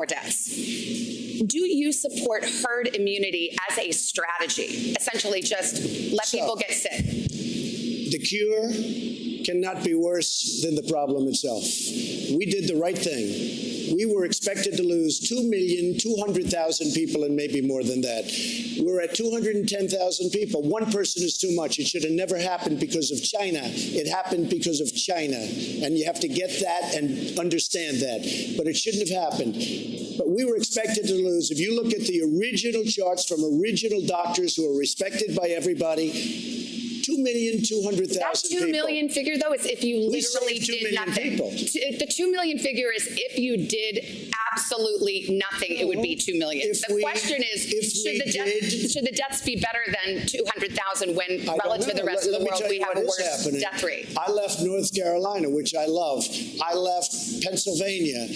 more deaths. Do you support herd immunity as a strategy? Essentially just let people get sick. The cure cannot be worse than the problem itself. We did the right thing. We were expected to lose 2,200,000 people and maybe more than that. We're at 210,000 people. One person is too much. It should have never happened because of China. It happened because of China. And you have to get that and understand that. But it shouldn't have happened. But we were expected to lose. If you look at the original charts from original doctors who are respected by everybody, 2,200,000 That 2 million people. figure, though, is if you literally did nothing. People. The 2 million figure is if you did absolutely nothing, it would be 2 million. The question is, should the deaths be better than 200,000 when relative to the rest of the world we have a worse death rate? I left North Carolina, which I love. I left Pennsylvania.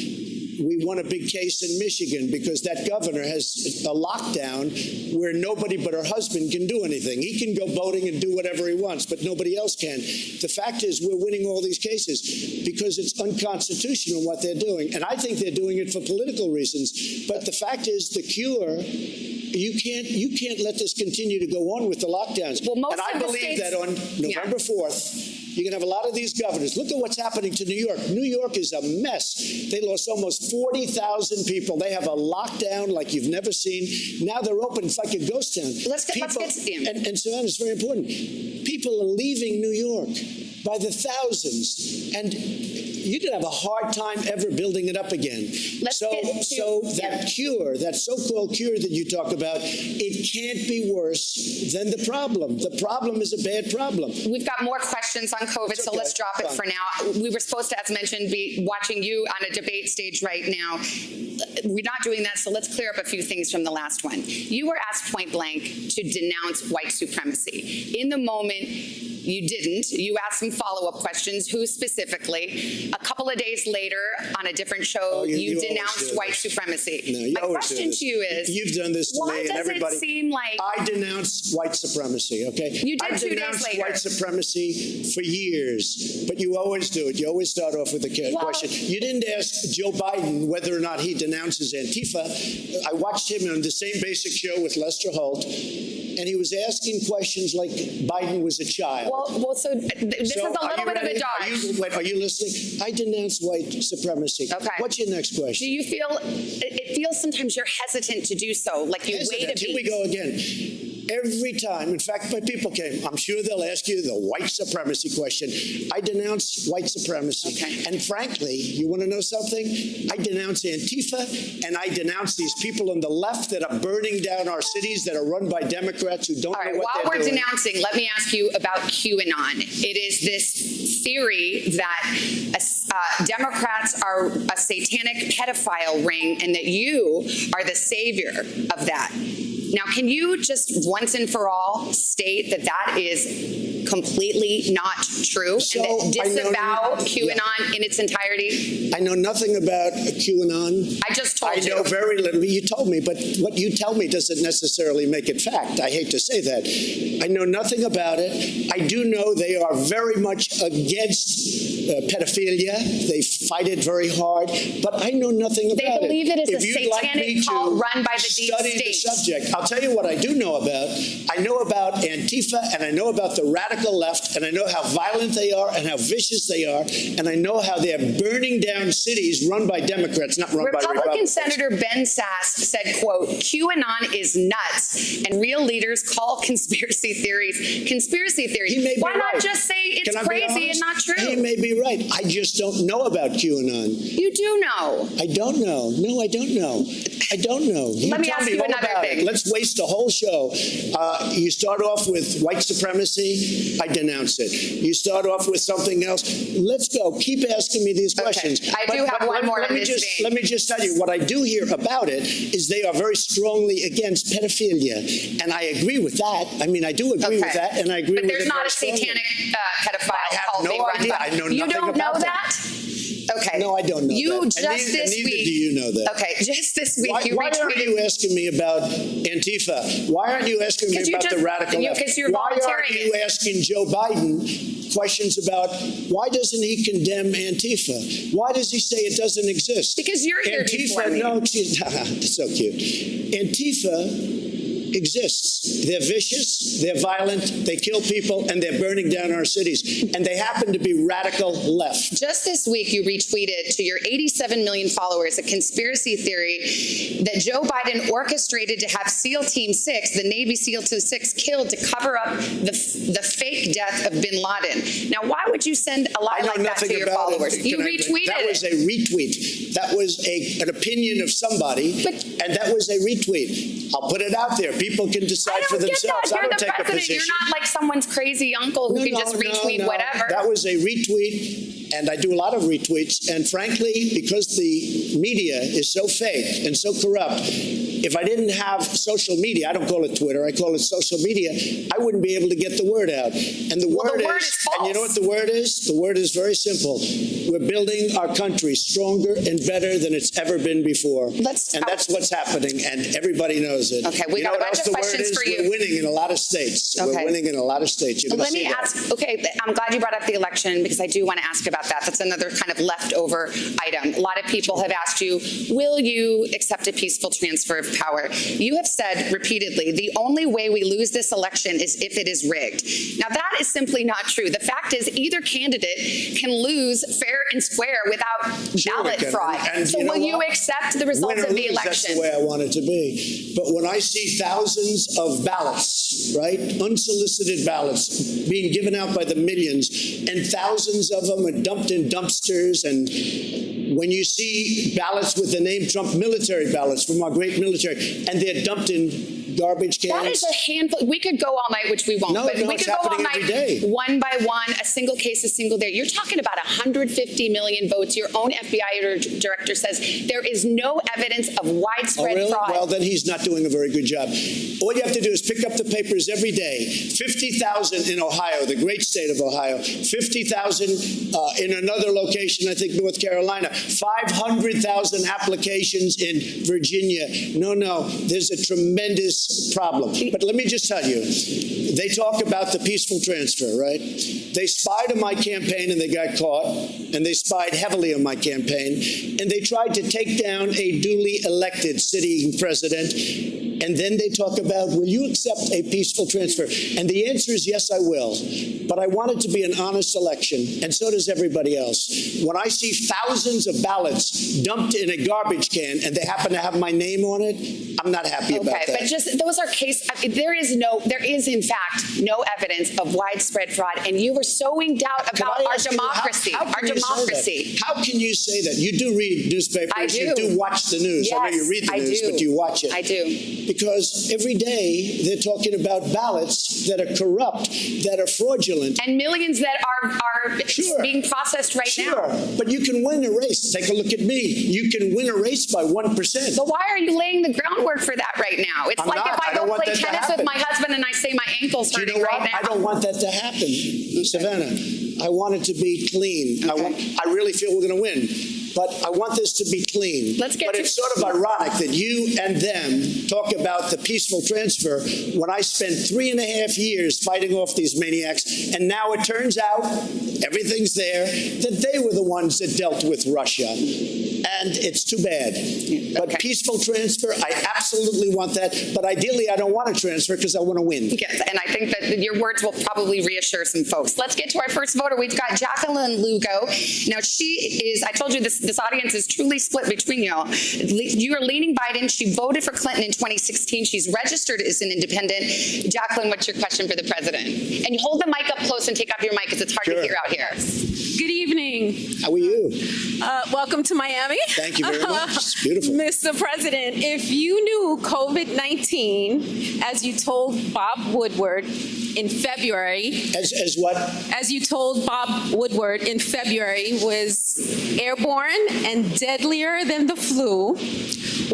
We won a big case in Michigan because that governor has a lockdown where nobody but her husband can do anything. He can go boating and do whatever he wants, but nobody else can. The fact is we're winning all these cases because it's unconstitutional what they're doing. And I think they're doing it for political reasons. But the fact is the cure, you can't let this continue to go on with the lockdowns. Well, most and I believe that on November 4th, you're going to have a lot of these governors. Look at what's happening to New York. New York is a mess. They lost almost 40,000 people. They have a lockdown like you've never seen. Now they're open. It's like a ghost town. Let's get and Savannah, it's very important. People are leaving New York by the thousands. And you're going to have a hard time ever building it up again. That cure, that so-called cure that you talk about, it can't be worse than the problem. The problem is a bad problem. We've got more questions on COVID, so let's drop it for now. We were supposed to, as mentioned, be watching you on a debate stage right now. We're not doing that, so let's clear up a few things from the last one. You were asked point blank to denounce white supremacy. In the moment, you didn't. You asked some follow-up questions. Who specifically? A couple of days later, on a different show, you denounced white supremacy. No, my question to you is, you've done this to me and everybody. Why does it seem like I denounced white supremacy? Okay, you did 2 days later. I denounced white supremacy for years, but you always do it. You always start off with a question. You didn't ask Joe Biden whether or not he denounces Antifa. I watched him on the same basic show with Lester Holt, and he was asking questions like Biden was a child. So this is a little bit of a dodge. Are you listening? I denounce white supremacy. Okay. What's your next question? Do you feel, it feels sometimes you're hesitant to do so, like you wait a beat. Here we go again. Every time, in fact, my people came, I'm sure they'll ask you the white supremacy question. I denounce white supremacy. Okay. And frankly, you want to know something? I denounce Antifa, and I denounce these people on the left that are burning down our cities that are run by Democrats who don't know what they're doing. While we're denouncing, let me ask you about QAnon. It is this theory that Democrats are a satanic pedophile ring and that you are the savior of that. Now, can you just once and for all state that that is completely not true and disavow QAnon in its entirety? I know nothing about QAnon. I just told you. I know very little. You told me, but what you tell me doesn't necessarily make it fact. I hate to say that. I know nothing about it. I do know they are very much against pedophilia. They fight it very hard, but I know nothing about it. They believe it is a satanic cult run by the deep state. The subject. I'll tell you what I do know about. I know about Antifa, and I know about the radical left, and I know how violent they are and how vicious they are, and I know how they're burning down cities run by Democrats, not run by Republicans. Republican Senator Ben Sasse said, quote, QAnon is nuts, and real leaders call conspiracy theories conspiracy theories. Why not just say it's crazy and not true? He may be right. I just don't know about QAnon. You do know. I don't know. No, I don't know. I don't know. Let me ask you another thing. Let's waste a whole show. You start off with white supremacy. I denounce it. You start off with something else. Let's go. Keep asking me these questions. I do have one more in this vein. Let me just tell you, what I do hear about it is they are very strongly against pedophilia. And I agree with that. I mean, I do agree with that, and I agree with it. But there's not a satanic pedophile cult they run by. I have no idea. I know nothing about that. Okay. No, I don't know You that. just and this neither week. do you know that. Okay, just this week Why you aren't retweeted. you asking me about Antifa? Why aren't you asking me 'Cause you about just- the radical you- left? 'cause you're Why aren't volunteering you it. asking Joe Biden questions about why doesn't he condemn Antifa? Why does he say it doesn't exist? Because you're here before Antifa, me. no, it's so cute. Antifa exists. They're vicious, they're violent, they kill people, and they're burning down our cities. And they happen to be radical left. Just this week, you retweeted to your 87 million followers a conspiracy theory that Joe Biden orchestrated to have SEAL Team 6, the Navy SEAL Team 6, killed to cover up the fake death of bin Laden. Now, why would you send a lie I know like that nothing to your about followers? it. You retweeted That was it. a retweet. That was an opinion of somebody, But- and that was a retweet. I'll put it out there. People can I decide for don't get themselves. that. I You're don't the take a president. position. You're not like someone's crazy uncle who can just retweet whatever. That was a retweet, and I do a lot of retweets. And frankly, because the media is so fake and so corrupt, if I didn't have social media, I don't call it Twitter, I call it social media, I wouldn't be able to get the word out. And the Well, word the word is and you know false. what the word is? The word is very simple. We're building our country stronger and better than it's ever been before. And that's what's happening, and everybody knows it. Okay, we You got know a what bunch else of the word questions is? for you. We're winning in a lot of states. Okay. We're winning in a lot of states. You're gonna Let me see that. ask, okay, I'm glad you brought up the election because I do want to ask about that. That's another kind of leftover item. A lot of people have asked you, will you accept a peaceful transfer of power? You have said repeatedly, the only way we lose this election is if it is rigged. Now, that is simply not true. The fact is either candidate can lose fair and square without Sure ballot we can. fraud. And So you know will you what? accept the results Win or of the lose, election? that's the way I want it to be. But when I see thousands of ballots, right, unsolicited ballots being given out by the millions, and thousands of them are dumped in dumpsters, and when you see ballots with the name Trump, military ballots from our great military, and they're dumped in garbage cans. That is a handful. We could go all night, which we won't. No, but no, we it's could go all happening night, every day. one by one, a single case, a single day. You're talking about 150 million votes. Your own FBI director says there is no evidence of widespread Oh, really? fraud. Well, then he's not doing a very good job. All you have to do is pick up the papers every day. 50,000 in Ohio, the great state of Ohio. 50,000 in another location, I think North Carolina. 500,000 applications in Virginia. No, there's a tremendous problem. But let me just tell you, they talk about the peaceful transfer, right? They spied on my campaign and they got caught, and they spied heavily on my campaign, and they tried to take down a duly elected sitting president. And then they talk about, will you accept a peaceful transfer? And the answer is yes, I will. But I want it to be an honest election, and so does everybody else. When I see thousands of ballots dumped in a garbage can and they happen to have my name on it, I'm not happy about that. Okay, but just those are there is in fact no evidence of widespread fraud, and you were sowing doubt Can about I our ask you, democracy. how Our can you say that? democracy. How can you say that? You do read newspapers. I do. You do watch the news. I know you Yes, read the I news, do. but do you watch it? I do. Because every day they're talking about ballots that are corrupt, that are fraudulent. And millions that are Sure. being processed right Sure, now. but you can win a race. Take a look at me. You can win a race by 1%. But why are you laying the groundwork for that right now? It's I'm like not. if I I don't go want play that to tennis with happen. my husband and I say my ankle's Do you hurting know what? right now. I don't want that to happen, Savannah. I want it to be clean. Okay. I really feel we're going to win. But I want this to be clean. Let's get but to- it's sort of ironic that you and them talk about the peaceful transfer when I spent 3.5 years fighting off these maniacs, and now it turns out everything's there, that they were the ones that dealt with Russia. And it's too bad. But Okay. peaceful transfer, I absolutely want that. But ideally, I don't want to transfer because I want to win. Yes, and I think that your words will probably reassure some folks. Let's get to our first voter. We've got Jacqueline Lugo. Now, she is, I told you this audience is truly split between y'all. You are leaning Biden. She voted for Clinton in 2016. She's registered as an independent. Jacqueline, what's your question for the president? And hold the mic up close and take off your mic because it's hard Sure. to hear out here. Good evening. How are you? Welcome to Miami. Thank you very much. It's beautiful. Mr. President, if you knew COVID-19, as you told Bob Woodward in February, As what? as you told Bob Woodward in February, was airborne and deadlier than the flu,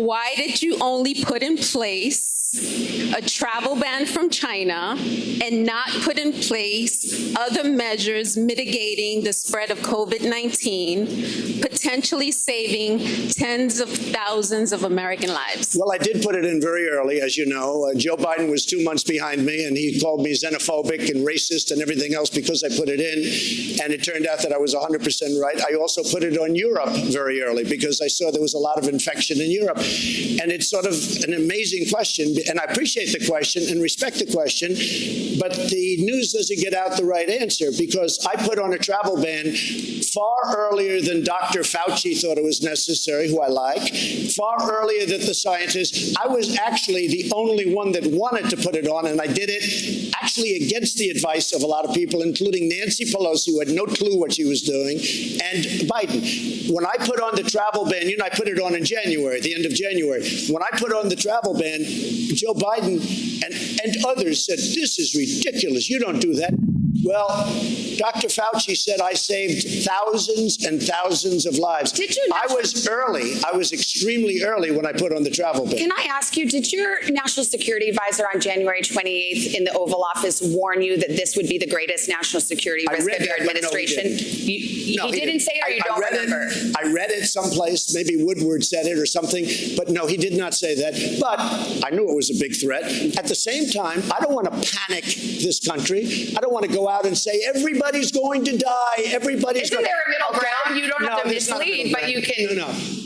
why did you only put in place a travel ban from China and not put in place other measures mitigating the spread of COVID-19, potentially saving tens of thousands of American lives? Well, I did put it in very early, as you know. Joe Biden was 2 months behind me, and he called me xenophobic and racist and everything else because I put it in. And it turned out that I was 100% right. I also put it on Europe very early because I saw there was a lot of infection in Europe. And it's sort of an amazing question, and I appreciate the question and respect the question, but the news doesn't get out the right answer because I put on a travel ban far earlier than Dr. Fauci thought it was necessary, who I like, far earlier than the scientists. I was actually the only one that wanted to put it on, and I did it actually against the advice of a lot of people, including Nancy Pelosi, who had no clue what she was doing, and Biden. When I put on the travel ban, I put it on in January, the end of January. When I put on the travel ban, Joe Biden and others said, "This is ridiculous. You don't do that." Well, Dr. Fauci said I saved thousands and thousands of lives. Did you? I was early. I was extremely early when I put on the travel ban. Can I ask you, did your national security advisor on January 28th in the Oval Office warn you that this would be the greatest national security risk of your administration? He didn't say it, or you don't remember? I read it someplace. Maybe Woodward said it or something. But no, he did not say that. But I knew it was a big threat. At the same time, I don't want to panic this country. I don't want to go out and say everybody's going to die. Everybody's Isn't there a middle ground? You don't have to mislead, but you can.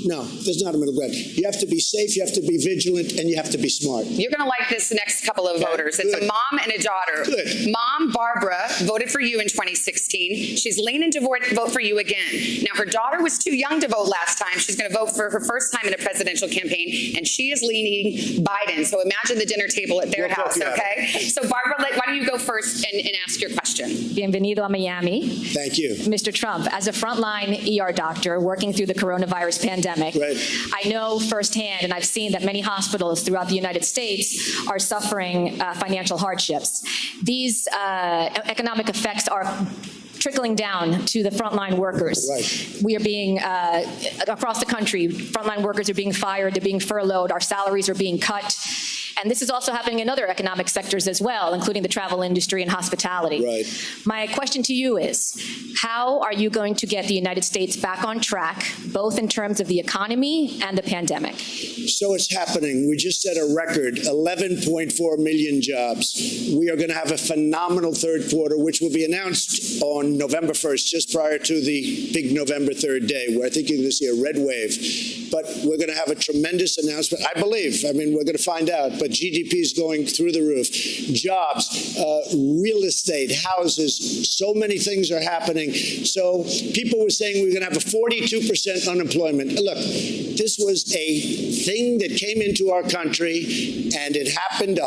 No, there's not a middle ground. You have to be safe, you have to be vigilant, and you have to be smart. You're going to like this next couple of voters. It's a mom and a daughter. Good. Mom, Barbara, voted for you in 2016. She's leaning to vote for you again. Now, her daughter was too young to vote last time. She's going to vote for her first time in a presidential campaign, and she is leaning Biden. So imagine the dinner table at their house, okay? So, Barbara, why don't you go first and ask your question? Bienvenido a Miami. Thank you. Mr. Trump, as a frontline ER doctor working through the coronavirus pandemic, right. I know firsthand, and I've seen that many hospitals throughout the United States are suffering financial hardships. These economic effects are trickling down to the frontline workers. Right. We are being, across the country, frontline workers are being fired, they're being furloughed, our salaries are being cut. And this is also happening in other economic sectors as well, including the travel industry and hospitality. Right. My question to you is, how are you going to get the United States back on track, both in terms of the economy and the pandemic? So it's happening. We just set a record, 11.4 million jobs. We are going to have a phenomenal third quarter, which will be announced on November 1st, just prior to the big November 3rd day, where I think you're going to see a red wave. But we're going to have a tremendous announcement. I believe. I mean, we're going to find out. But GDP is going through the roof. Jobs, real estate, houses, so many things are happening. So people were saying we were going to have a 42% unemployment. Look, this was a thing that came into our country, and it happened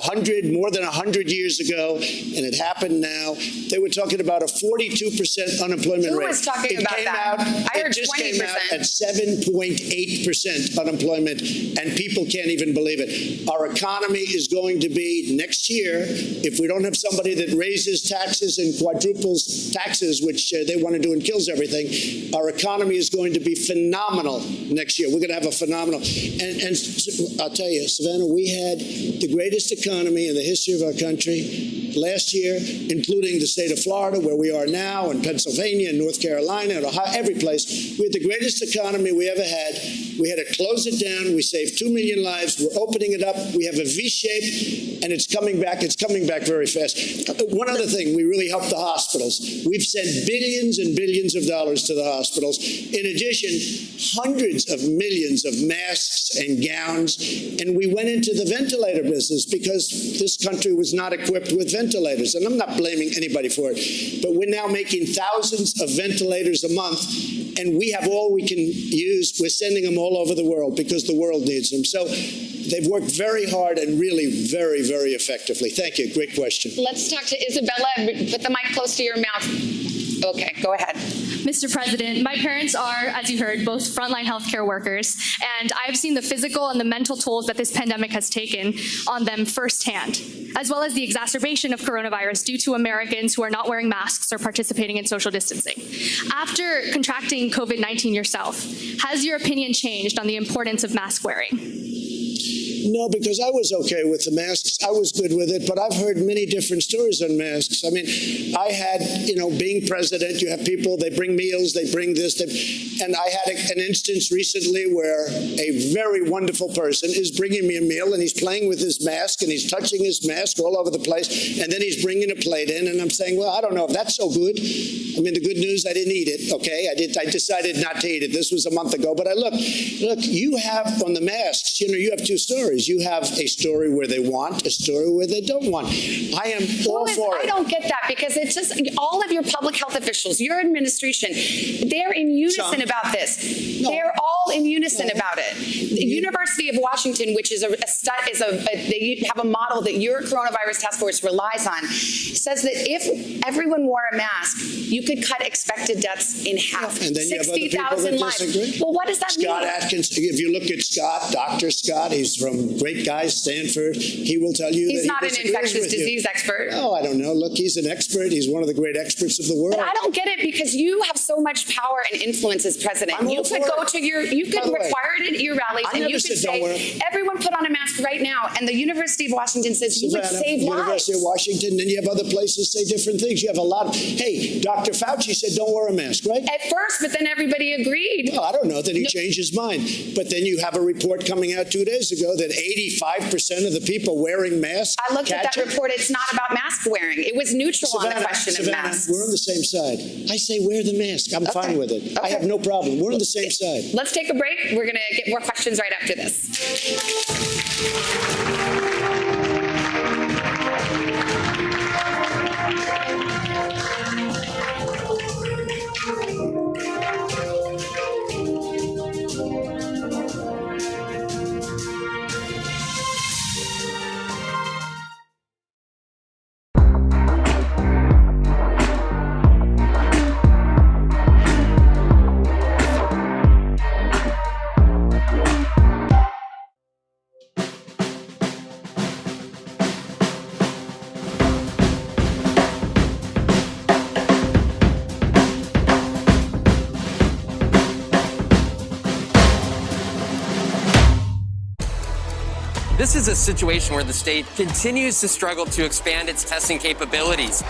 more than 100 years ago, and it happened now. They were talking about a 42% unemployment rate. Who was talking about that? I heard 20%. It just came out at 7.8% unemployment, and people can't even believe it. Our economy is going to be next year, if we don't have somebody that raises taxes and quadruples taxes, which they want to do and kills everything, our economy is going to be phenomenal next year. We're going to have a phenomenal, and I'll tell you, Savannah, we had the greatest economy in the history of our country last year, including the state of Florida, where we are now, and Pennsylvania, and North Carolina, and Ohio, every place. We had the greatest economy we ever had. We had to close it down. We saved 2 million lives. We're opening it up. We have a V-shape, and it's coming back. It's coming back very fast. One other thing, we really helped the hospitals. We've sent billions and billions of dollars to the hospitals. In addition, hundreds of millions of masks and gowns, and we went into the ventilator business because this country was not equipped with ventilators. And I'm not blaming anybody for it, but we're now making thousands of ventilators a month, and we have all we can use. We're sending them all over the world because the world needs them. So they've worked very hard and really very, very effectively. Thank you. Great question. Let's talk to Isabella. Put the mic close to your mouth. Okay, go ahead. Mr. President, my parents are, as you heard, both frontline healthcare workers, and I've seen the physical and the mental tolls that this pandemic has taken on them firsthand, as well as the exacerbation of coronavirus due to Americans who are not wearing masks or participating in social distancing. After contracting COVID-19 yourself, has your opinion changed on the importance of mask wearing? No, because I was okay with the masks. I was good with it, but I've heard many different stories on masks. I mean, I had, being president, you have people, they bring meals, they bring this, and I had an instance recently where a very wonderful person is bringing me a meal, and he's playing with his mask, and he's touching his mask all over the place, and then he's bringing a plate in, and I'm saying, well, I don't know if that's so good. I mean, the good news, I didn't eat it, okay? I decided not to eat it. This was a month ago, but look, you have on the masks, you have two stories. You have a story where they want, a story where they don't want. I am all for it. I don't get that, because it's just all of your public health officials, your administration, they're in unison about this. No. They're all in unison about it. The University of Washington, which is they have a model that your coronavirus task force relies on, says that if everyone wore a mask, you could cut expected deaths in half. And then 60,000 lives. Well, what does that mean? Scott Atkins, if you look at Scott, Dr. Scott, he's from great guy, Stanford. He will tell you he's that not an infectious disease expert. Oh, I don't know. Look, he's an expert. He's one of the great experts of the world. But I don't get it, because you have so much power and influence as president. You could require it at your rallies, and you could say, everyone put on a mask right now. And the University of Washington says you would save lives. University of Washington, then you have other places say different things. You have a lot. Hey, Dr. Fauci said don't wear a mask, right? At first, but then everybody agreed. Well, I don't know. Then he changed his mind. But then you have a report coming out 2 days ago that 85% of the people wearing masks. I looked at that report. It's not about mask wearing. It was neutral on the question of masks. We're on the same side. I say wear the mask. I'm fine with it. I have no problem. We're on the same side. Let's take a break. We're going to get more questions right after this. This is a situation where the state continues to struggle to expand its testing capabilities.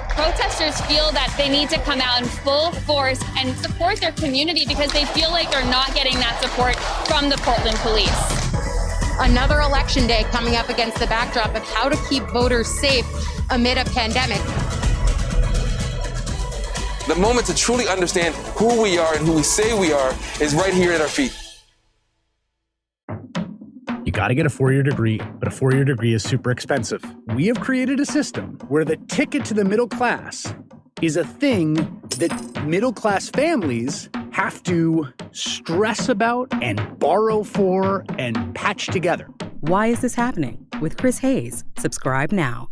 Protesters feel that they need to come out in full force and support their community because they feel like they're not getting that support from the Portland police. Another election day coming up against the backdrop of how to keep voters safe amid a pandemic. The moment to truly understand who we are and who we say we are is right here at our feet. You got to get a four-year degree, but a four-year degree is super expensive. We have created a system where the ticket to the middle class is a thing that middle-class families have to stress about and borrow for and patch together. Why is this happening? With Chris Hayes. Subscribe now.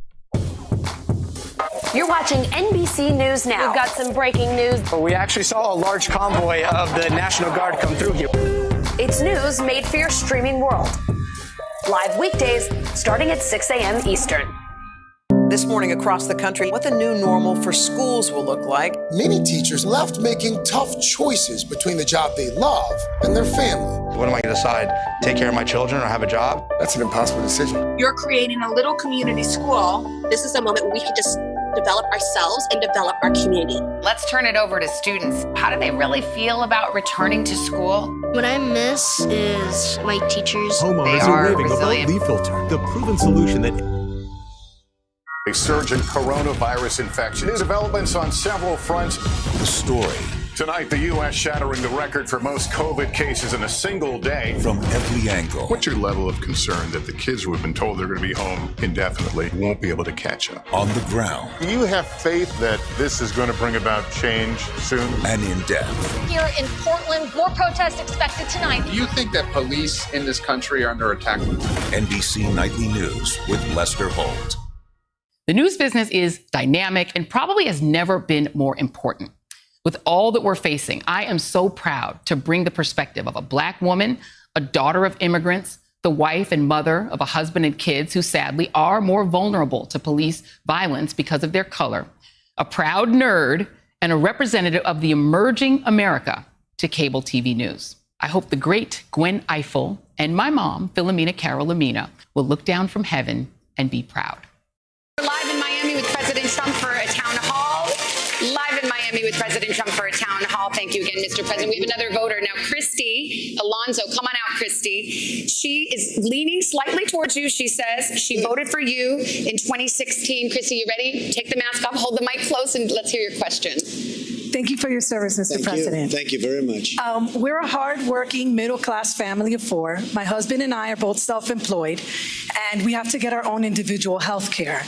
You're watching NBC News Now. We've got some breaking news. We actually saw a large convoy of the National Guard come through here. It's news made for your streaming world. Live weekdays starting at 6 a.m. Eastern. This morning across the country, what the new normal for schools will look like. Many teachers left making tough choices between the job they love and their family. When am I going to decide? Take care of my children or have a job? That's an impossible decision. You're creating a little community school. This is a moment where we can just develop ourselves and develop our community. Let's turn it over to students. How do they really feel about returning to school? What I miss is my teachers. Homeowners are raving about Leaf Filter, the proven solution that a surge in coronavirus infection. New developments on several fronts. The story. Tonight, the U.S. shattering the record for most COVID cases in a single day. From every angle. What's your level of concern that the kids who have been told they're going to be home indefinitely won't be able to catch up? On the ground. Do you have faith that this is going to bring about change soon? And in depth. Here in Portland, more protests expected tonight. Do you think that police in this country are under attack? NBC Nightly News with Lester Holt. The news business is dynamic and probably has never been more important. With all that we're facing, I am so proud to bring the perspective of a Black woman, a daughter of immigrants, the wife and mother of a husband and kids who sadly are more vulnerable to police violence because of their color, a proud nerd, and a representative of the emerging America to cable TV news. I hope the great Gwen Ifill And my mom, Philomena Carol Lamina, will look down from heaven and be proud. We're live in Miami with President Trump for a town hall. Live in Miami with President Trump for a town hall. Thank you again, Mr. President. We have another voter now, Christy Alonso. Come on out, Christy. She is leaning slightly towards you. She says she voted for you in 2016. Christy, you ready? Take the mask off, hold the mic close, and let's hear your question. Thank you for your service, Mr. President. Thank you very much. We're a hardworking, middle-class family of four. My husband and I are both self-employed, and we have to get our own individual health care.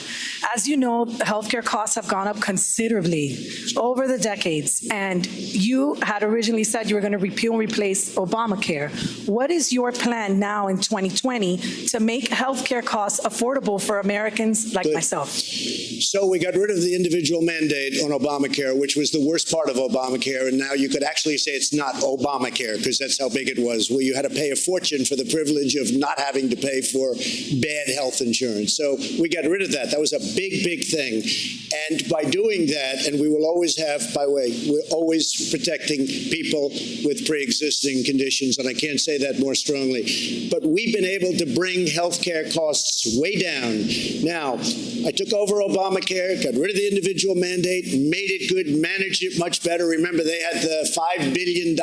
As you know, healthcare costs have gone up considerably over the decades, and you had originally said you were going to repeal and replace Obamacare. What is your plan now in 2020 to make healthcare costs affordable for Americans like myself? So we got rid of the individual mandate on Obamacare, which was the worst part of Obamacare, and now you could actually say it's not Obamacare because that's how big it was, where you had to pay a fortune for the privilege of not having to pay for bad health insurance. So we got rid of that. That was a big, big thing. And by doing that, and we will always have, by the way, we're always protecting people with pre-existing conditions, and I can't say that more strongly, but we've been able to bring health care costs way down. Now, I took over Obamacare, got rid of the individual mandate, made it good, managed it much better. Remember, they had the $5 billion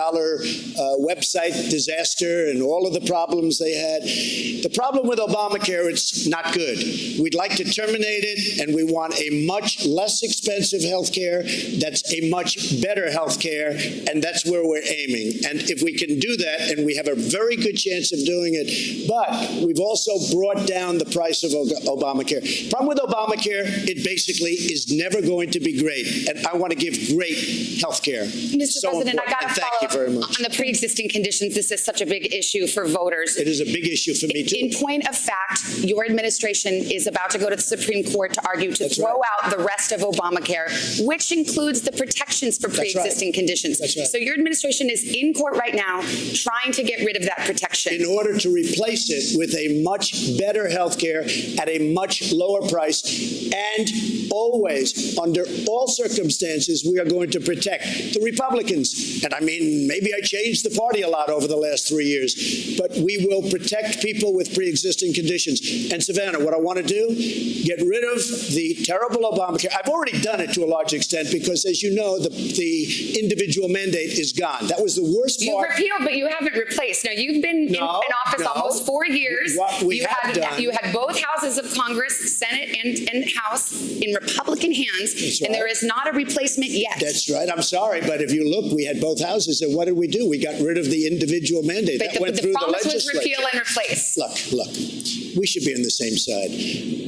website disaster and all of the problems they had. The problem with Obamacare, it's not good. We'd like to terminate it, and we want a much less expensive health care that's a much better health care, and that's where we're aiming. And if we can do that, and we have a very good chance of doing it, but we've also brought down the price of Obamacare. Problem with Obamacare, it basically is never going to be great, and I want to give great health care. Mr. President, I got to follow up on the pre-existing conditions. This is such a big issue for voters. It is a big issue for me, too. In point of fact, your administration is about to go to the Supreme Court to argue to throw out the rest of Obamacare, which includes the protections for pre-existing conditions. That's right. So your administration is in court right now trying to get rid of that protection. In order to replace it with a much better health care at a much lower price, and always, under all circumstances, we are going to protect the Republicans. And I mean, maybe I changed the party a lot over the last 3 years, but we will protect people with pre-existing conditions. And Savannah, what I want to do, get rid of the terrible Obamacare. I've already done it to a large extent because, as you know, the individual mandate is gone. That was the worst part. You repealed, but you haven't replaced. Now, you've been in office almost 4 years. What we have done. You had both houses of Congress, Senate and House, in Republican hands, and there is not a replacement yet. That's right. I'm sorry, but if you look, we had both houses, and what did we do? We got rid of the individual mandate. But that went through the legislature. promise was repeal and replace. Look, we should be on the same side.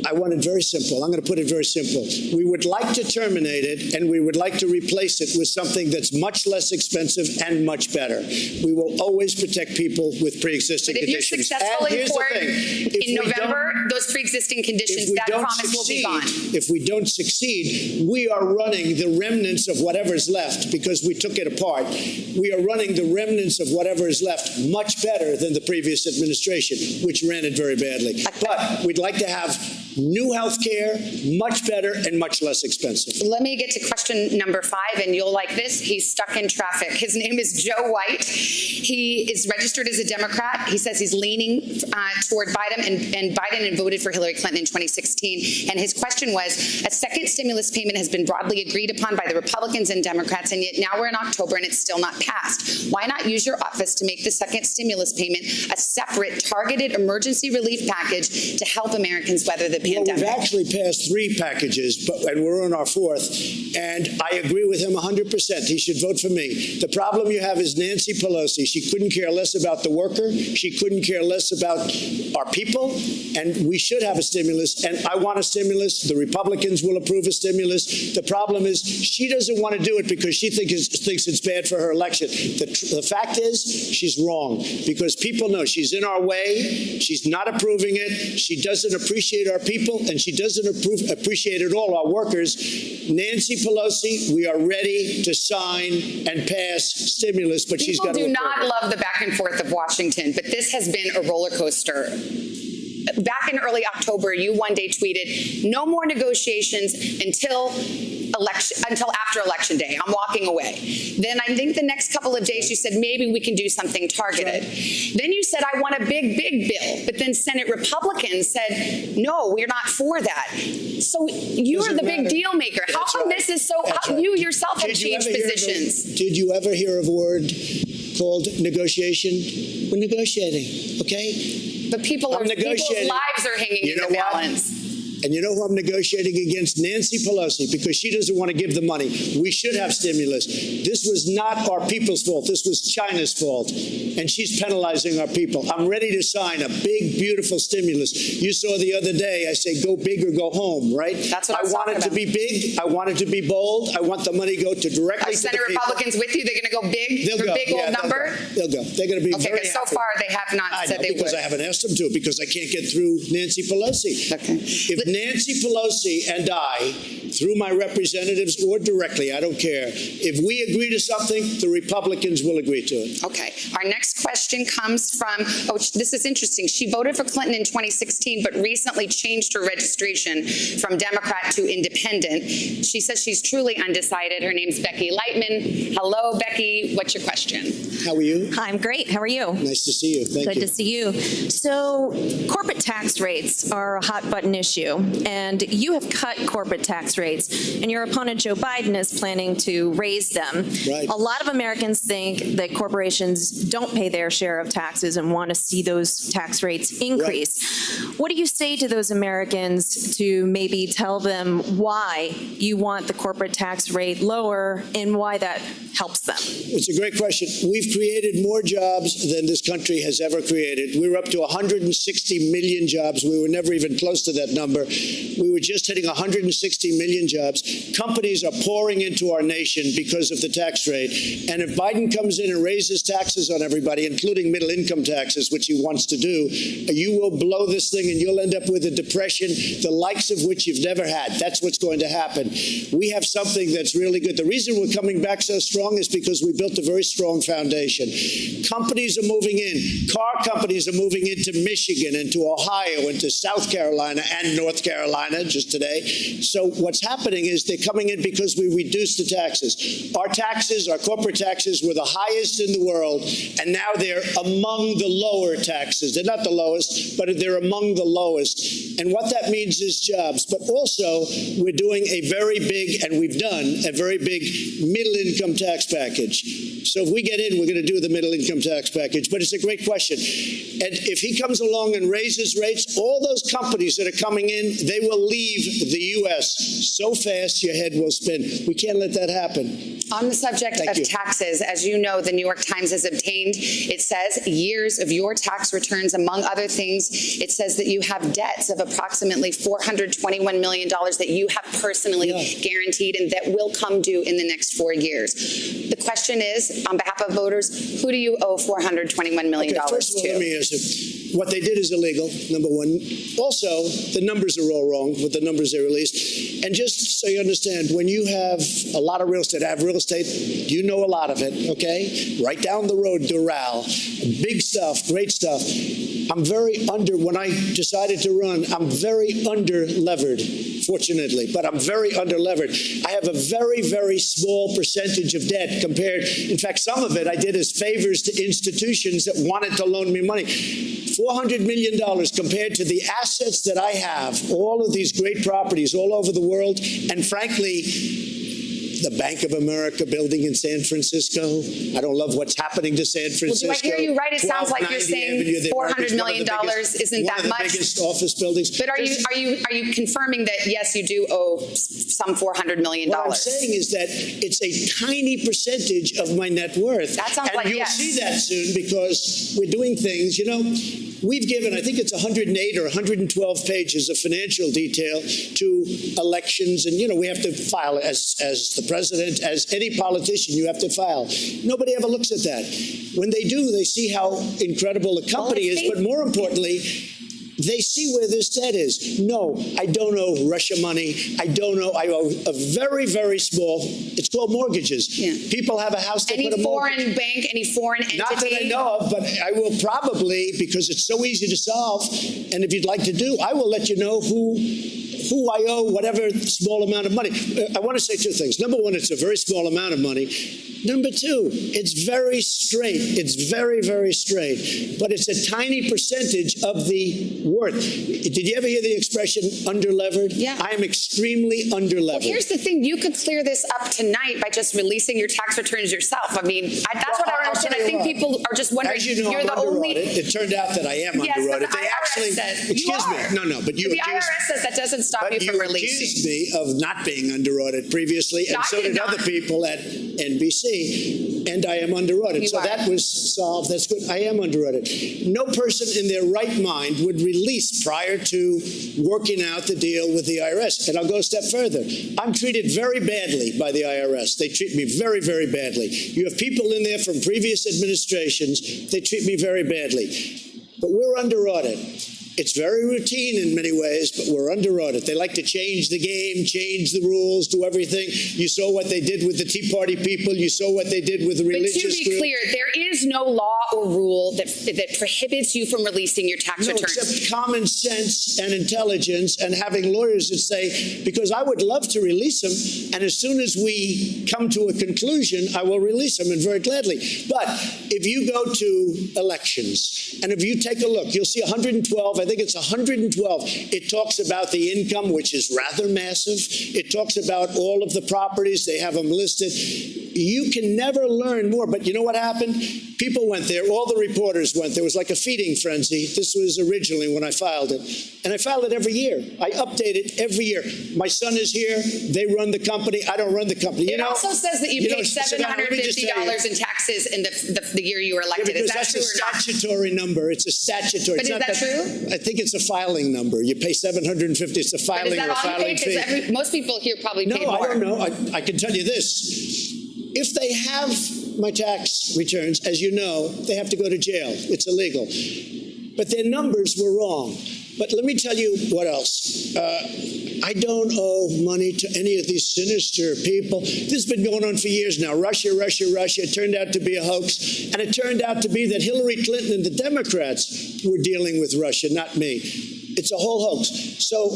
I want it very simple. I'm going to put it very simple. We would like to terminate it, and we would like to replace it with something that's much less expensive and much better. We will always protect people with pre-existing conditions. But if you're successful in court in November, those pre-existing conditions, that promise will be gone. If we don't succeed, we are running the remnants of whatever's left because we took it apart. We are running the remnants of whatever is left much better than the previous administration, which ran it very badly. But we'd like to have new health care, much better and much less expensive. Let me get to question number 5, and you'll like this. He's stuck in traffic. His name is Joe White. He is registered as a Democrat. He says he's leaning toward Biden and voted for Hillary Clinton in 2016. And his question was, a second stimulus payment has been broadly agreed upon by the Republicans and Democrats, and yet now we're in October and it's still not passed. Why not use your office to make the second stimulus payment a separate targeted emergency relief package to help Americans weather the pandemic? Well, we've actually passed 3 packages, and we're on our 4th, and I agree with him 100%. He should vote for me. The problem you have is Nancy Pelosi. She couldn't care less about the worker. She couldn't care less about our people, and we should have a stimulus, and I want a stimulus. The Republicans will approve a stimulus. The problem is she doesn't want to do it because she thinks it's bad for her election. The fact is she's wrong because people know she's in our way. She's not approving it. She doesn't appreciate our people, and she doesn't appreciate at all our workers. Nancy Pelosi, we are ready to sign and pass stimulus, but she's got to. People do not love the back and forth of Washington, but this has been a roller coaster. Back in early October, you one day tweeted, no more negotiations until after election day. I'm walking away. Then I think the next couple of days you said maybe we can do something targeted. Then you said I want a big bill, but then Senate Republicans said no, we're not for that. So you're the big deal maker. How come this is so? You yourself have changed positions. Did you ever hear of a word called negotiation? We're negotiating, okay? But people's lives are hanging in the balance. And you know who I'm negotiating against? Nancy Pelosi, because she doesn't want to give the money. We should have stimulus. This was not our people's fault. This was China's fault. And she's penalizing our people. I'm ready to sign a big, beautiful stimulus. You saw the other day, I say, go big or go home, right? That's what I want it to be big. I want it to be bold. I want the money to go directly to the people. Are Senate Republicans with you? They're going to go big? They'll go. Big old number? They'll go. They're going to be very happy. So far, they have not said they would. Because I haven't asked them to, because I can't get through Nancy Pelosi. Okay. If Nancy Pelosi and I, through my representatives or directly, I don't care, if we agree to something, the Republicans will agree to it. Okay. Our next question comes from, this is interesting. She voted for Clinton in 2016, but recently changed her registration from Democrat to Independent. She says she's truly undecided. Her name's Becky Lightman. Hello, Becky. What's your question? How are you? I'm great. How are you? Nice to see you. Thank you. Good to see you. So corporate tax rates are a hot button issue, and you have cut corporate tax rates, and your opponent Joe Biden is planning to raise them. Right. A lot of Americans think that corporations don't pay their share of taxes and want to see those tax rates increase. Right. What do you say to those Americans to maybe tell them why you want the corporate tax rate lower and why that helps them? It's a great question. We've created more jobs than this country has ever created. We were up to 160 million jobs. We were never even close to that number. We were just hitting 160 million jobs. Companies are pouring into our nation because of the tax rate. And if Biden comes in and raises taxes on everybody, including middle income taxes, which he wants to do, you will blow this thing and you'll end up with a depression, the likes of which you've never had. That's what's going to happen. We have something that's really good. The reason we're coming back so strong is because we built a very strong foundation. Companies are moving in. Car companies are moving into Michigan, into Ohio, into South Carolina and North Carolina just today. So what's happening is they're coming in because we reduced the taxes. Our taxes, our corporate taxes, were the highest in the world, and now they're among the lower taxes. They're not the lowest, but they're among the lowest. And what that means is jobs. But also, we're doing a very big, and we've done a very big middle-income tax package. So if we get in, we're going to do the middle-income tax package. But it's a great question. And if he comes along and raises rates, all those companies that are coming in, they will leave the U.S. so fast your head will spin. We can't let that happen. On the subject of taxes, as you know, the New York Times has obtained, it says, years of your tax returns, among other things. It says that you have debts of approximately $421 million that you have personally guaranteed and that will come due in the next 4 years. The question is, on behalf of voters, who do you owe $421 million to? First of all, let me answer. What they did is illegal, number one. Also, the numbers are all wrong with the numbers they released. And just so you understand, when you have a lot of real estate, I have real estate, you know a lot of it, okay? Right down the road, Doral, big stuff, great stuff. I'm very when I decided to run, I'm very under-levered, fortunately, but I'm very under-levered. I have a very, very small percentage of debt compared, in fact, some of it I did as favors to institutions that wanted to loan me money. $400 million compared to the assets that I have, all of these great properties all over the world, and frankly, the Bank of America building in San Francisco. I don't love what's happening to San Francisco. Well, do I hear you right? It sounds like you're saying $400 million isn't that much. One of the biggest office buildings. But are you confirming that, yes, you do owe some $400 million? What I'm saying is that it's a tiny percentage of my net worth. That sounds like yes. And you'll see that soon because we're doing things, you know, we've given, I think it's 108 or 112 pages of financial detail to elections. And, you know, we have to file as the president, as any politician, you have to file. Nobody ever looks at that. When they do, they see how incredible the company is. But more importantly, they see where this debt is. No, I don't owe Russia money. I owe a very, very small, it's called mortgages. Yeah. People have a house, they put a mortgage. Any foreign bank, any foreign entity? Not that I know of, but I will probably, because it's so easy to solve, and if you'd like to do, I will let you know who who I owe whatever small amount of money. I want to say two things. Number one, it's a very small amount of money. Number two, it's very straight. It's very, very straight. But it's a tiny percentage of the worth. Did you ever hear the expression underlevered? Yeah. I am extremely underlevered. Well, here's the thing. You could clear this up tonight by just releasing your tax returns yourself. I mean, that's what I don't understand. I think people are just wondering. As you know, you're I'm the under only. audit. It turned out that I am Yes, under but audit. the They IRS actually, says you excuse me. are. No, but you The accused, IRS says that doesn't stop but you from releasing. accused me of not being under audit previously, and No, I so did did other not. people at NBC, and I am under audit. You So are. that was solved. That's good. I am under audit. No person in their right mind would release prior to working out the deal with the IRS. And I'll go a step further. I'm treated very badly by the IRS. They treat me very, very badly. You have people in there from previous administrations. They treat me very badly. But we're under audit. It's very routine in many ways, but we're under audit. They like to change the game, change the rules, do everything. You saw what they did with the Tea Party people. You saw what they did with the religious But to be group. clear, there is no law or rule that prohibits you from releasing your tax No, returns. except common sense and intelligence and having lawyers that say, because I would love to release them, and as soon as we come to a conclusion, I will release them, and very gladly. But if you go to elections, and if you take a look, you'll see 112, I think it's 112. It talks about the income, which is rather massive. It talks about all of the properties. They have them listed. You can never learn more. But you know what happened? People went there. All the reporters went. There was like a feeding frenzy. This was originally when I filed it. And I filed it every year. I update it every year. My son is here. They run the company. I don't run the company. It also says that you paid $750 in in taxes in the year you were elected. because Is that that's true a or not? statutory number. It's a statutory. But it's is not that true? I think it's a filing number. You pay $750. It's a But is filing that or all you filing pay? fee. Because most people here probably No, pay more. I don't know. I can tell you this. If they have my tax returns, as you know, they have to go to jail. It's illegal. But their numbers were wrong. But let me tell you what else. I don't owe money to any of these sinister people. This has been going on for years now. Russia, Russia, Russia. It turned out to be a hoax. And it turned out to be that Hillary Clinton and the Democrats were dealing with Russia, not me. It's a whole hoax. So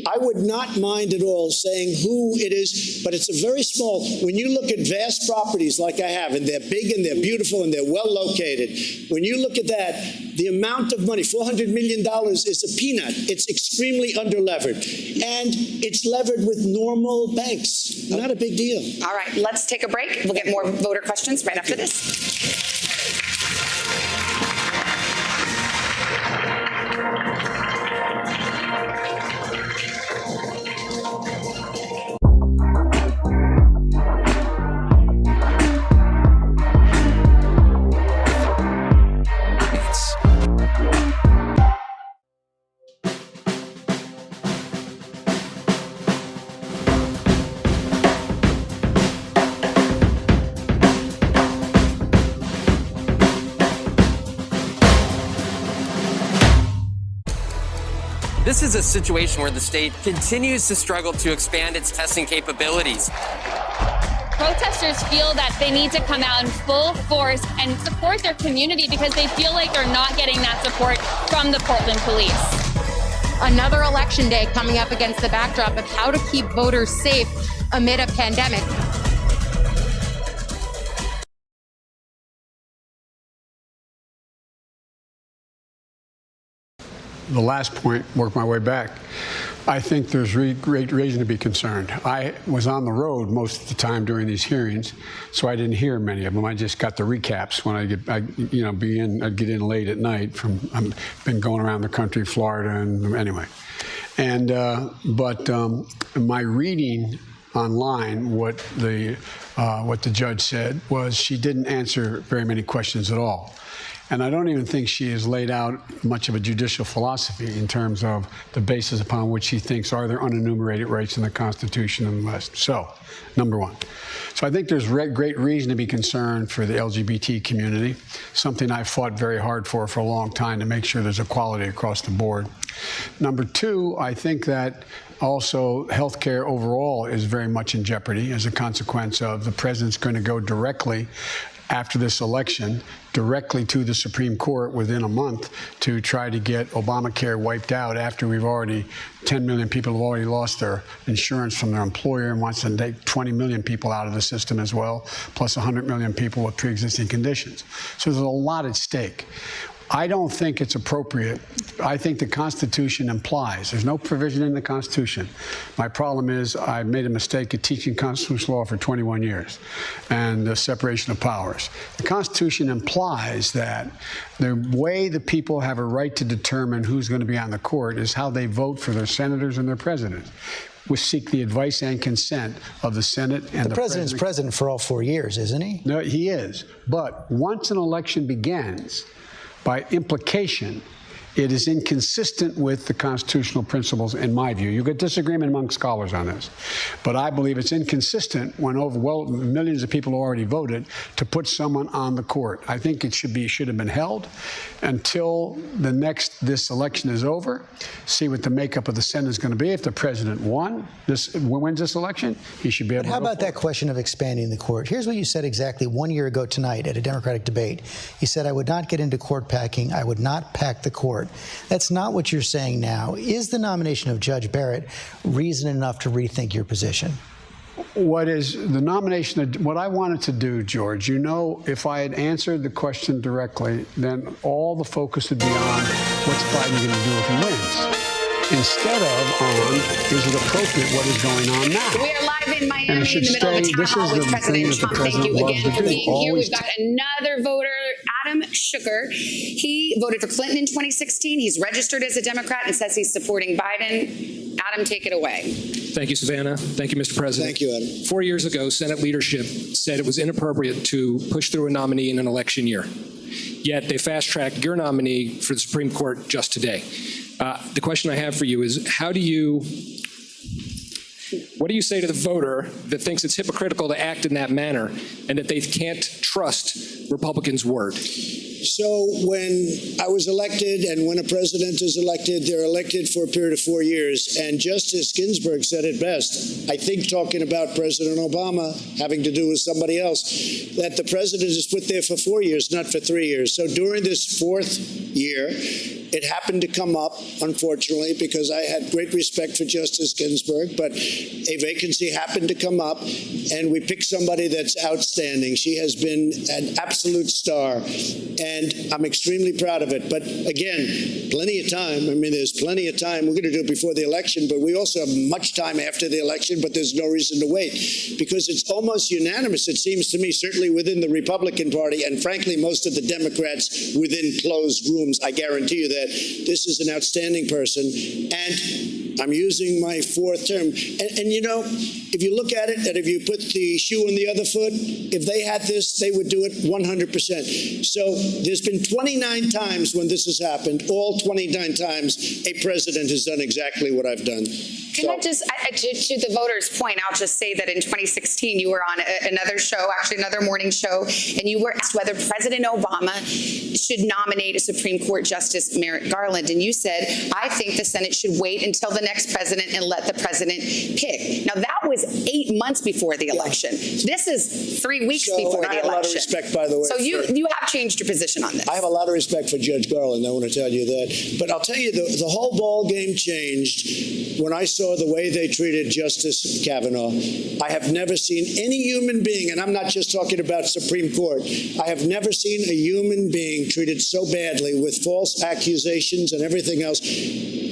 I would not mind at all saying who it is, but it's a very small. When you look at vast properties like I have, and they're big and they're beautiful and they're well located, when you look at that, the amount of money, $400 million, is a peanut. It's extremely underlevered. And it's levered with normal banks. Not a big deal. All right, let's take a break. We'll get more voter questions right after this. This is a situation where the state continues to struggle to expand its testing capabilities. Protesters feel that they need to come out in full force and support their community because they feel like they're not getting that support from the Portland police. Another election day coming up against the backdrop of how to keep voters safe amid a pandemic. The last point, work my way back. I think there's great reason to be concerned. I was on the road most of the time during these hearings, so I didn't hear many of them. I just got the recaps when I'd get in late at night I've been going around the country, Florida, and anyway. And but my reading online, what the judge said was she didn't answer very many questions at all. And I don't even think she has laid out much of a judicial philosophy in terms of the basis upon which she thinks are there unenumerated rights in the Constitution and the rest. So, number one. So I think there's great reason to be concerned for the LGBT community, something I've fought very hard for a long time to make sure there's equality across the board. Number two, I think that also healthcare overall is very much in jeopardy as a consequence of the president's going to go directly after this election directly to the Supreme Court within a month to try to get Obamacare wiped out after 10 million people have already lost their insurance from their employer and wants to take 20 million people out of the system as well, plus 100 million people with pre-existing conditions. So there's a lot at stake. I don't think it's appropriate. I think the Constitution implies, there's no provision in the Constitution. My problem is I made a mistake of teaching constitutional law for 21 years and the separation of powers. The Constitution implies that the way the people have a right to determine who's going to be on the court is how they vote for their senators and their president. We seek the advice and consent of the Senate and the president's president for all 4 years, isn't he? No, he is. But once an election begins, by implication, it is inconsistent with the constitutional principles, in my view. You get disagreement among scholars on this. But I believe it's inconsistent when millions of people already voted to put someone on the court. I think it should have been held until this election is over, see what the makeup of the Senate is going to be. If the president wins this election, he should be able to How about that question of expanding the court? Here's what you said exactly 1 year ago tonight at a Democratic debate. You said, I would not get into court packing. I would not pack the court. That's not what you're saying now. Is the nomination of Judge Barrett reason enough to rethink your position? What is the nomination? What I wanted to do, George, if I had answered the question directly, then all the focus would be on what's Biden going to do if he wins, instead of on, is it appropriate what is going on now? We are live in Miami in the middle of a town hall with President Trump. Thank you again for being here. We've got another voter, Adam Sugar. He voted for Clinton in 2016. He's registered as a Democrat and says he's supporting Biden. Adam, take it away. Thank you, Savannah. Thank you, Mr. President. Thank you, Adam. 4 years ago, Senate leadership said it was inappropriate to push through a nominee in an election year. Yet they fast-tracked your nominee for the Supreme Court just today. The question I have for you is, what do you say to the voter that thinks it's hypocritical to act in that manner and that they can't trust Republicans' word? So when I was elected and when a president is elected, they're elected for a period of 4 years. And Justice Ginsburg said it best, I think, talking about President Obama having to do with somebody else, that the president is put there for 4 years, not for 3 years. So during this fourth year, it happened to come up, unfortunately, because I had great respect for Justice Ginsburg, but a vacancy happened to come up, and we picked somebody that's outstanding. She has been an absolute star, and I'm extremely proud of it. But again, plenty of time. I mean, there's plenty of time. We're going to do it before the election, but we also have much time after the election, but there's no reason to wait, because it's almost unanimous, it seems to me, certainly within the Republican Party, and frankly, most of the Democrats within closed rooms. I guarantee you that this is an outstanding person, and I'm using my fourth term. And if you look at it, and if you put the shoe on the other foot, if they had this, they would do it 100%. So there's been 29 times when this has happened. All 29 times, a president has done exactly what I've done. Can I just, to the voters' point, I'll just say that in 2016, you were on another show, actually another morning show, and you were asked whether President Obama should nominate a Supreme Court Justice Merrick Garland. And you said, I think the Senate should wait until the next president and let the president pick. Now, that was 8 months before the election. This is 3 weeks before the election. I have a lot of respect, by the way. So you have changed your position on this. I have a lot of respect for Judge Garland. I want to tell you that. But I'll tell you, the whole ball game changed when I saw the way they treated Justice Kavanaugh. I have never seen any human being, and I'm not just talking about Supreme Court, I have never seen a human being treated so badly with false accusations and everything else.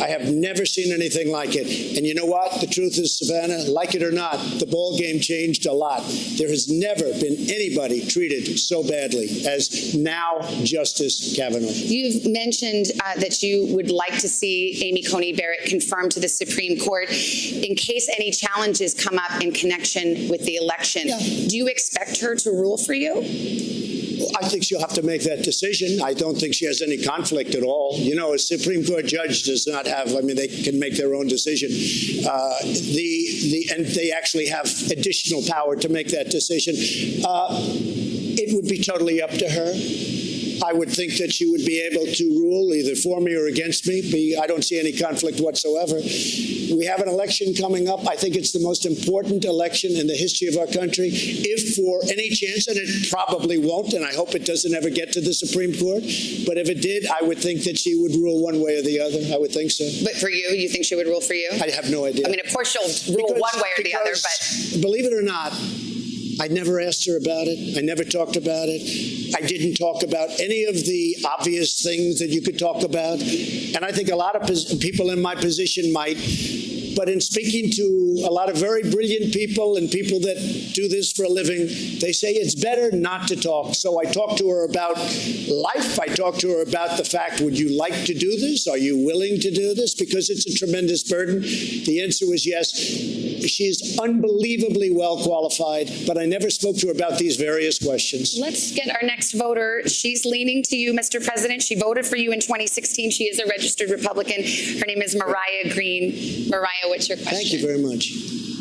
I have never seen anything like it. And you know what? The truth is, Savannah, like it or not, the ball game changed a lot. There has never been anybody treated so badly as now Justice Kavanaugh. You've mentioned that you would like to see Amy Coney Barrett confirmed to the Supreme Court in case any challenges come up in connection with the election. Yeah. Do you expect her to rule for you? I think she'll have to make that decision. I don't think she has any conflict at all. You know, a Supreme Court judge does not have, I mean, they can make their own decision. And they actually have additional power to make that decision. It would be totally up to her. I would think that she would be able to rule either for me or against me. I don't see any conflict whatsoever. We have an election coming up. I think it's the most important election in the history of our country. If for any chance, and it probably won't, and I hope it doesn't ever get to the Supreme Court, but if it did, I would think that she would rule one way or the other. I would think so. But for you think she would rule for you? I have no idea. I mean, of course she'll rule one way or the other, but believe it or not, I never asked her about it. I never talked about it. I didn't talk about any of the obvious things that you could talk about. And I think a lot of people in my position might. But in speaking to a lot of very brilliant people and people that do this for a living, they say it's better not to talk. So I talked to her about life. I talked to her about the fact, would you like to do this? Are you willing to do this? Because it's a tremendous burden. The answer was yes. She's unbelievably well qualified, but I never spoke to her about these various questions. let's get our next voter. She's leaning to you, Mr. President. She voted for you in 2016. She is a registered Republican. Her name is Mariah Green. Mariah, what's your question? Thank you very much.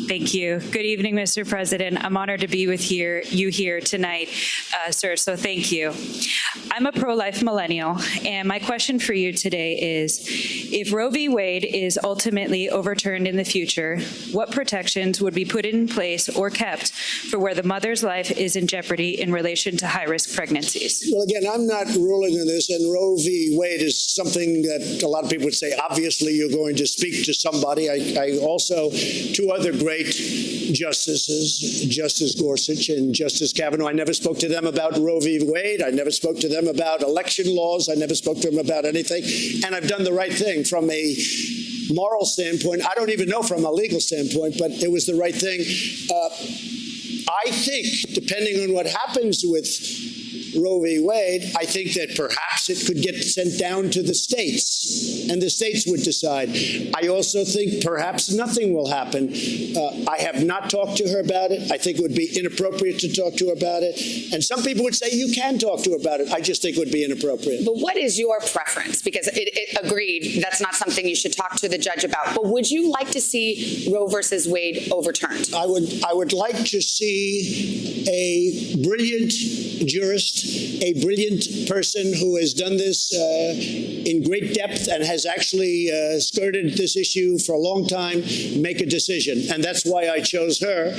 Thank you. Good evening, Mr. President. I'm honored to be with you here tonight, sir, so thank you. I'm a pro-life millennial, and my question for you today is, if Roe v. Wade is ultimately overturned in the future, what protections would be put in place or kept for where the mother's life is in jeopardy in relation to high-risk pregnancies? Well, again, I'm not ruling on this, and Roe v. Wade is something that a lot of people would say, obviously, you're going to speak to somebody. I also, two other great justices, Justice Gorsuch and Justice Kavanaugh, I never spoke to them about Roe v. Wade. I never spoke to them about election laws. I never spoke to them about anything. And I've done the right thing from a moral standpoint. I don't even know from a legal standpoint, but it was the right thing. I think, depending on what happens with Roe v. Wade, I think that perhaps it could get sent down to the states, and the states would decide. I also think perhaps nothing will happen. I have not talked to her about it. I think it would be inappropriate to talk to her about it. And some people would say you can talk to her about it. I just think it would be inappropriate. But what is your preference? Because it agreed, that's not something you should talk to the judge about. But would you like to see Roe versus Wade overturned? I would like to see a brilliant jurist, a brilliant person who has done this in great depth and has actually skirted this issue for a long time, make a decision. And that's why I chose her.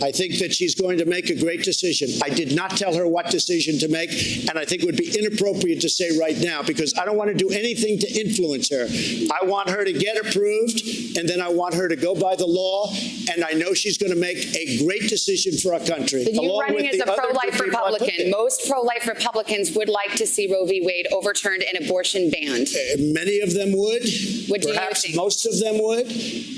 I think that she's going to make a great decision. I did not tell her what decision to make, and I think it would be inappropriate to say right now, because I don't want to do anything to influence her. I want her to get approved, and then I want her to go by the law, and I know she's going to make a great decision for our country. But you running as a pro-life Republican, most pro-life Republicans would like to see Roe v. Wade overturned and abortion banned. Many of them would. What do Perhaps you think? most of them would.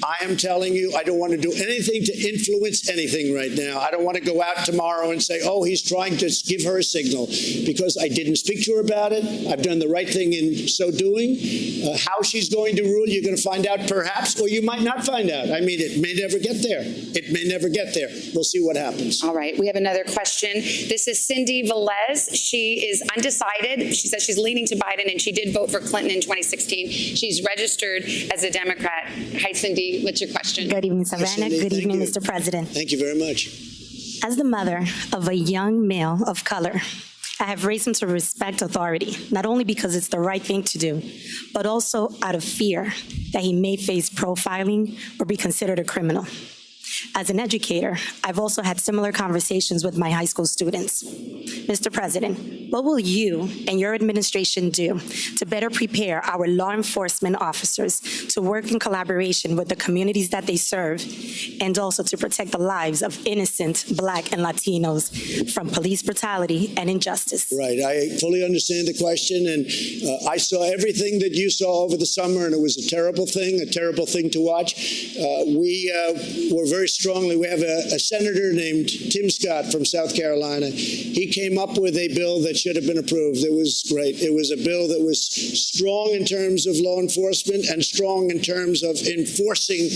I am telling you, I don't want to do anything to influence anything right now. I don't want to go out tomorrow and say, oh, he's trying to give her a signal, because I didn't speak to her about it. I've done the right thing in so doing. How she's going to rule, you're going to find out perhaps, or you might not find out. I mean, it may never get there. It may never get there. We'll see what happens. All right, we have another question. This is Cindy Velez. She is undecided. She says she's leaning to Biden, and she did vote for Clinton in 2016. She's registered as a Democrat. Hi, Cindy. What's your question? Good evening, Savannah. Good evening, Mr. President. Thank you very much. As the mother of a young male of color, I have reason to respect authority, not only because it's the right thing to do, but also out of fear that he may face profiling or be considered a criminal. As an educator, I've also had similar conversations with my high school students. Mr. President, what will you and your administration do to better prepare our law enforcement officers to work in collaboration with the communities that they serve, and also to protect the lives of innocent Black and Latinos from police brutality and injustice? Right. I fully understand the question, and I saw everything that you saw over the summer, and it was a terrible thing to watch. We were very strongly, we have a senator named Tim Scott from South Carolina. He came up with a bill that should have been approved. It was great. It was a bill that was strong in terms of law enforcement and strong in terms of enforcing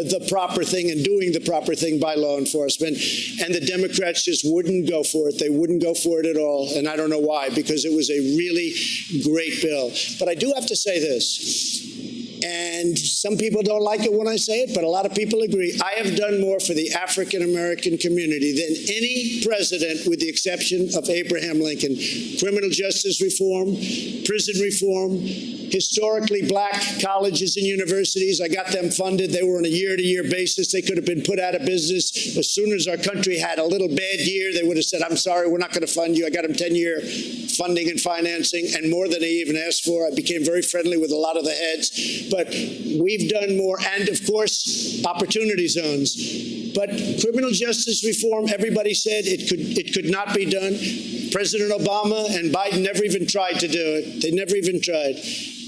the proper thing and doing the proper thing by law enforcement. And the Democrats just wouldn't go for it. They wouldn't go for it at all. And I don't know why, because it was a really great bill. But I do have to say this. And some people don't like it when I say it, but a lot of people agree. I have done more for the African American community than any president, with the exception of Abraham Lincoln. Criminal justice reform, prison reform, historically black colleges and universities. I got them funded. They were on a year-to-year basis. They could have been put out of business. As soon as our country had a little bad year, they would have said, I'm sorry, we're not going to fund you. I got them 10-year funding and financing, and more than they even asked for. I became very friendly with a lot of the heads. But we've done more. And, of course, opportunity zones. But criminal justice reform, everybody said it could not be done. President Obama and Biden never even tried to do it. They never even tried.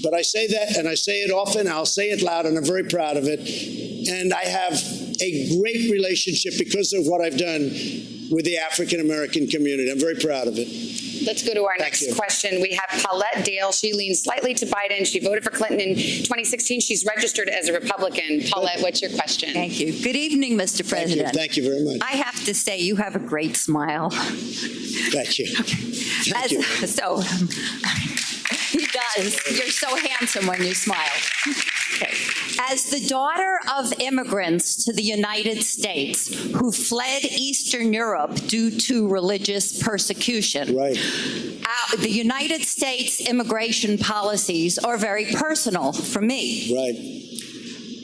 But I say that, and I say it often. I'll say it loud, and I'm very proud of it. And I have a great relationship because of what I've done with the African American community. I'm very proud of it. Let's go to our next question. We have Paulette Dale. She leans slightly to Biden. She voted for Clinton in 2016. She's registered as a Republican. Paulette, what's your question? Thank you. Good evening, Mr. President. Thank you very much. I have to say, you have a great smile. Thank you. Thank you. So, he does. You're so handsome when you smile. Okay. As the daughter of immigrants to the United States who fled Eastern Europe due to religious persecution, the United States immigration policies are very personal for me. Right.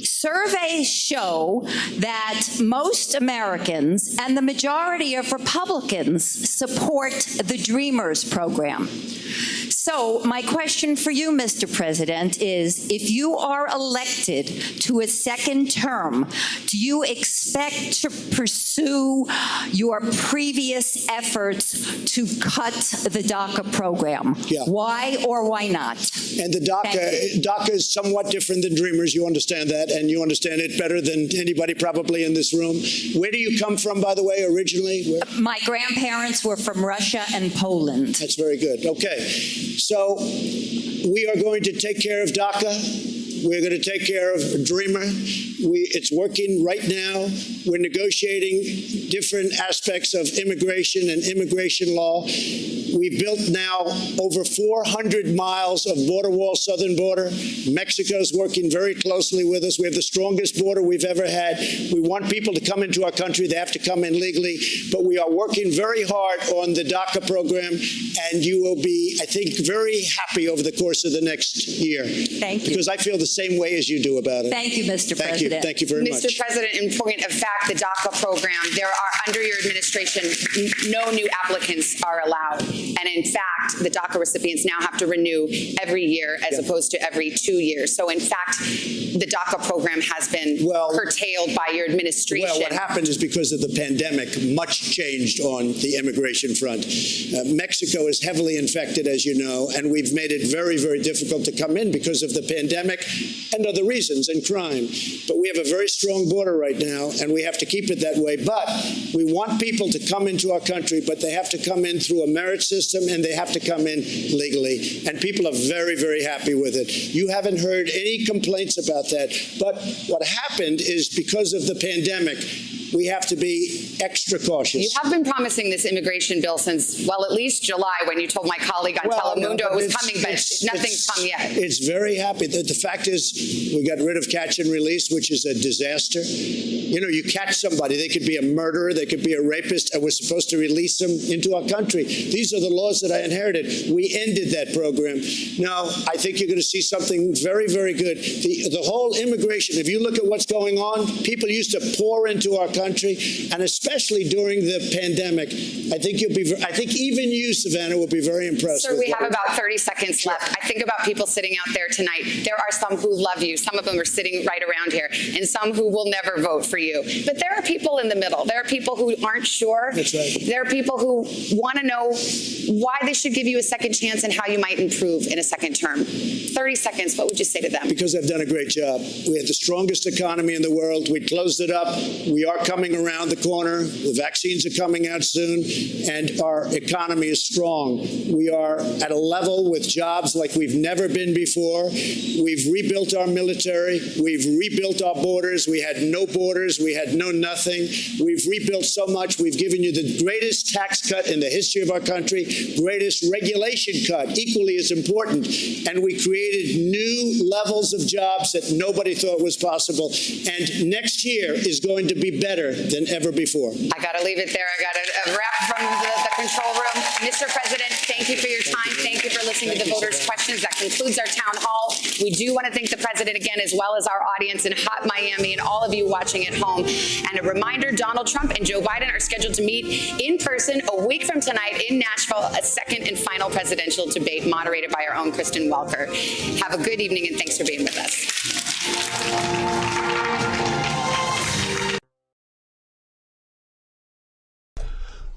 Surveys show that most Americans and the majority of Republicans support the Dreamers program. So my question for you, Mr. President, is if you are elected to a second term, do you expect to pursue your previous efforts to cut the DACA program? Yeah. Why or why not? And the DACA is somewhat different than Dreamers. You understand that, and you understand it better than anybody probably in this room. Where do you come from, by the way, originally? Where? My grandparents were from Russia and Poland. That's very good. Okay. So we are going to take care of DACA. We're going to take care of Dreamer. It's working right now. We're negotiating different aspects of immigration and immigration law. We've built now over 400 miles of border wall, southern border. Mexico's working very closely with us. We have the strongest border we've ever had. We want people to come into our country. They have to come in legally. But we are working very hard on the DACA program, and you will be, I think, very happy over the course of the next year. Thank you. Because I feel the same way as you do about it. Thank you, Mr. President. Thank you very much. Mr. President, in point of fact, the DACA program, there are, under your administration, no new applicants are allowed. And in fact, the DACA recipients now have to renew every year as opposed to every 2 years. So in fact, the DACA program has been curtailed by your administration. Well, what happened is because of the pandemic, much changed on the immigration front. Mexico is heavily infected, as you know, and we've made it very, very difficult to come in because of the pandemic and other reasons, and crime. But we have a very strong border right now, and we have to keep it that way. But we want people to come into our country, but they have to come in through a merit system, and they have to come in legally. And people are very, very happy with it. You haven't heard any complaints about that. But what happened is because of the pandemic, we have to be extra cautious. You have been promising this immigration bill since, well, at least July, when you told my colleague on Telemundo it was coming, but nothing's come yet. It's very happy. The fact is we got rid of catch and release, which is a disaster. You know, you catch somebody, they could be a murderer, they could be a rapist, and we're supposed to release them into our country. These are the laws that I inherited. We ended that program. Now, I think you're going to see something very, very good. The whole immigration, if you look at what's going on, people used to pour into our country, and especially during the pandemic. I think even you, Savannah, will be very impressed. Sir, we have about 30 seconds left. I think about people sitting out there tonight. There are some who love you. Some of them are sitting right around here, and some who will never vote for you. But there are people in the middle. There are people who aren't sure. That's right. There are people who want to know why they should give you a second chance and how you might improve in a second term. 30 seconds, what would you say to them? Because I've done a great job. We had the strongest economy in the world. We closed it up. We are coming around the corner. The vaccines are coming out soon, and our economy is strong. We are at a level with jobs like we've never been before. We've rebuilt our military. We've rebuilt our borders. We had no borders. We had no nothing. We've rebuilt so much. We've given you the greatest tax cut in the history of our country, greatest regulation cut, equally as important. And we created new levels of jobs that nobody thought was possible. And next year is going to be better than ever before. I got to leave it there. I got a wrap from the control room. Mr. President, thank you for your time. Thank you for listening to the voters' questions. That concludes our town hall. We do want to thank the president again, as well as our audience in hot Miami and all of you watching at home. And a reminder, Donald Trump and Joe Biden are scheduled to meet in person a week from tonight in Nashville, a second and final presidential debate moderated by our own Kristen Welker. Have a good evening, and thanks for being with us.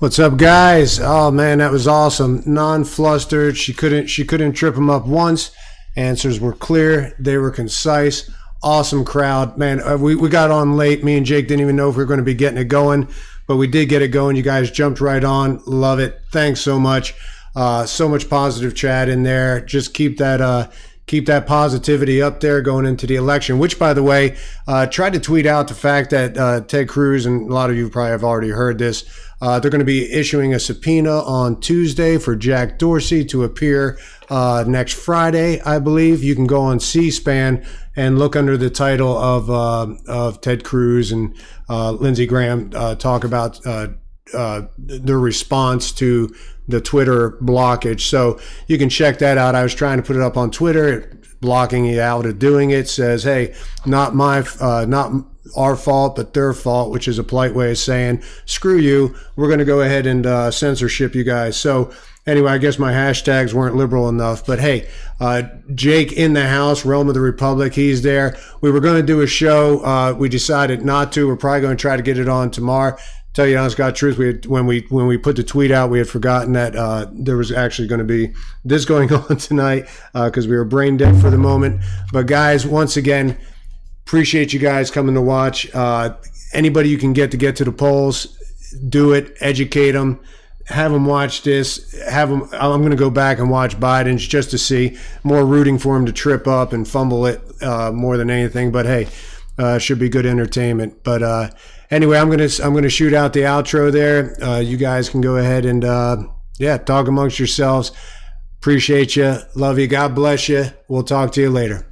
What's up, guys? Oh man, that was awesome. Non-flustered. She couldn't trip him up once. Answers were clear. They were concise. Awesome crowd, man. We got on late. Me and Jake didn't even know if we were going to be getting it going, but we did get it going. You guys jumped right on. Love it. Thanks so much. So much positive chat in there. Just keep that positivity up there going into the election, which, by the way, tried to tweet out the fact that Ted Cruz, and a lot of you probably have already heard this, they're going to be issuing a subpoena on Tuesday for Jack Dorsey to appear next Friday, I believe. You can go on C-SPAN and look under the title of Ted Cruz and Lindsey Graham talk about their response to the Twitter blockage. So you can check that out. I was trying to put it up on Twitter, blocking you out of doing it. Says, hey, not our fault, but their fault, which is a polite way of saying, screw you. We're going to go ahead and censorship you guys. So anyway, I guess my hashtags weren't liberal enough, but hey, Jake in the house, Realm of the Republic, he's there. We were going to do a show. We decided not to. We're probably going to try to get it on tomorrow. Tell you honest God truth, when we put the tweet out, we had forgotten that there was actually going to be this going on tonight because we were brain dead for the moment. But guys, once again, appreciate you guys coming to watch. Anybody you can get to the polls, do it. Educate them. Have them watch this. I'm going to go back and watch Biden's just to see. More rooting for him to trip up and fumble it more than anything. But hey, should be good entertainment. But anyway, I'm gonna shoot out the outro there. You guys can go ahead and talk amongst yourselves. Appreciate you. Love you. God bless you. We'll talk to you later.